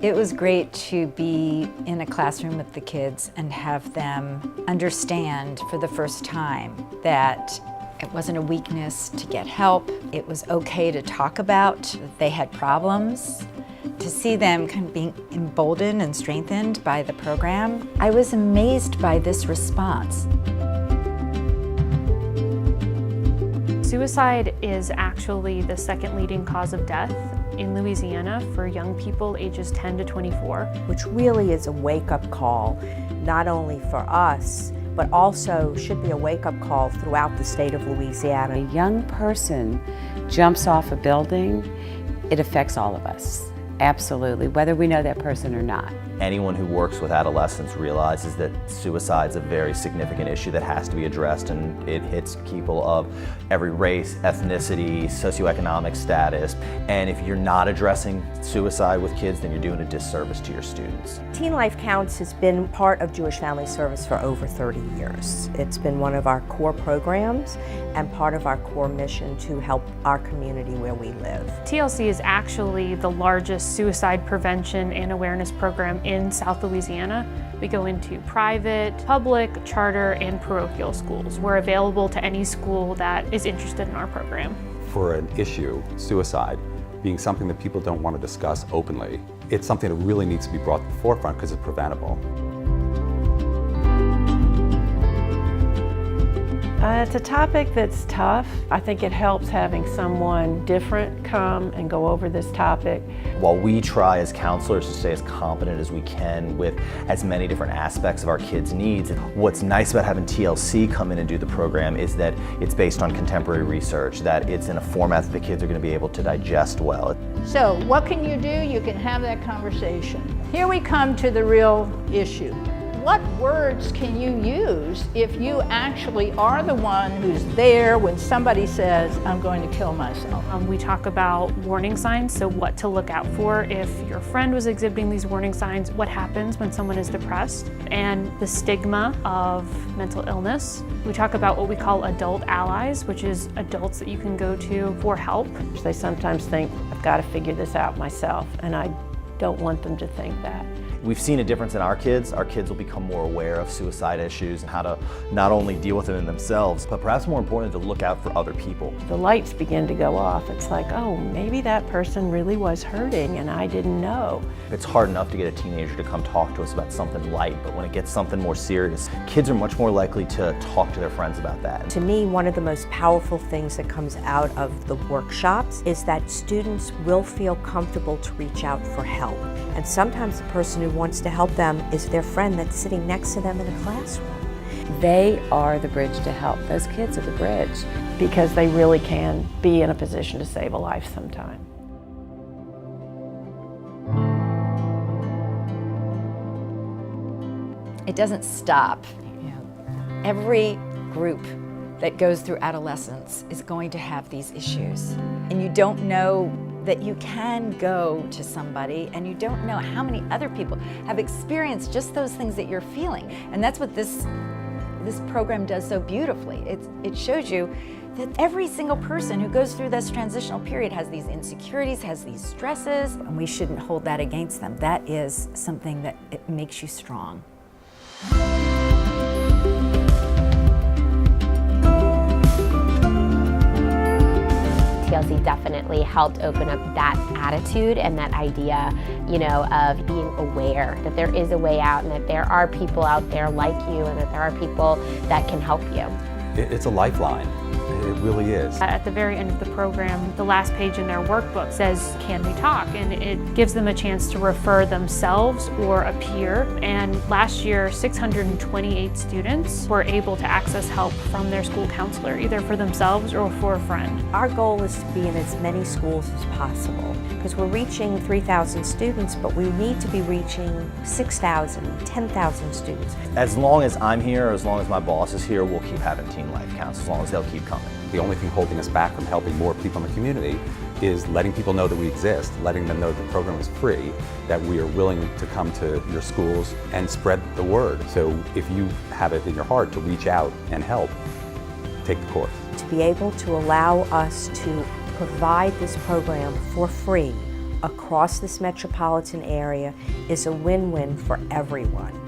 It was great to be in a classroom with the kids and have them understand for the first time that it wasn't a weakness to get help. It was okay to talk about that they had problems. To see them kind of being emboldened and strengthened by the program, I was amazed by this response. Suicide is actually the second leading cause of death in Louisiana for young people ages 10 to 24. Which really is a wake-up call, not only for us, but also should be a wake-up call throughout the state of Louisiana. A young person jumps off a building, it affects all of us. Absolutely, whether we know that person or not. Anyone who works with adolescents realizes that suicide is a very significant issue that has to be addressed, and it hits people of every race, ethnicity, socioeconomic status. And if you're not addressing suicide with kids, then you're doing a disservice to your students. Teen Life Counts has been part of Jewish Family Service for over 30 years. It's been one of our core programs and part of our core mission to help our community where we live. TLC is actually the largest suicide prevention and awareness program in South Louisiana. We go into private, public, charter, and parochial schools. We're available to any school that is interested in our program. For an issue, suicide, being something that people don't want to discuss openly, it's something that really needs to be brought to the forefront because it's preventable. It's a topic that's tough. I think it helps having someone different come and go over this topic. While we try as counselors to stay as competent as we can with as many different aspects of our kids' needs, what's nice about having TLC come in and do the program is that it's based on contemporary research, that it's in a format that the kids are going to be able to digest well. So what can you do? You can have that conversation. Here we come to the real issue. What words can you use if you actually are the one who's there when somebody says, I'm going to kill myself? We talk about warning signs, so what to look out for if your friend was exhibiting these warning signs, what happens when someone is depressed, and the stigma of mental illness. We talk about what we call adult allies, which is adults that you can go to for help. They sometimes think, I've got to figure this out myself, and I don't want them to think that. We've seen a difference in our kids. Our kids will become more aware of suicide issues and how to not only deal with them in themselves, but perhaps more important, to look out for other people. The lights begin to go off. It's like, oh, maybe that person really was hurting and I didn't know. It's hard enough to get a teenager to come talk to us about something light, but when it gets something more serious, kids are much more likely to talk to their friends about that. To me, one of the most powerful things that comes out of the workshops is that students will feel comfortable to reach out for help. And sometimes the person who wants to help them is their friend that's sitting next to them in a classroom. They are the bridge to help. Those kids are the bridge. Because they really can be in a position to save a life sometime. It doesn't stop. Every group that goes through adolescence is going to have these issues. And you don't know that you can go to somebody, and you don't know how many other people have experienced just those things that you're feeling. And that's what this program does so beautifully. It shows you that every single person who goes through this transitional period has these insecurities, has these stresses, and we shouldn't hold that against them. That is something that it makes you strong. TLC definitely helped open up that attitude and that idea, of being aware that there is a way out and that there are people out there like you and that there are people that can help you. It's a lifeline. It really is. At the very end of the program, the last page in their workbook says, "Can we talk?" And it gives them a chance to refer themselves or a peer. And last year, 628 students were able to access help from their school counselor, either for themselves or for a friend. Our goal is to be in as many schools as possible because we're reaching 3,000 students, but we need to be reaching 6,000, 10,000 students. As long as I'm here, or as long as my boss is here, we'll keep having Teen Life Counts, as long as they'll keep coming. The only thing holding us back from helping more people in the community is letting people know that we exist, letting them know the program is free, that we are willing to come to your schools and spread the word. So if you have it in your heart to reach out and help, take the course. To be able to allow us to provide this program for free across this metropolitan area is a win-win for everyone.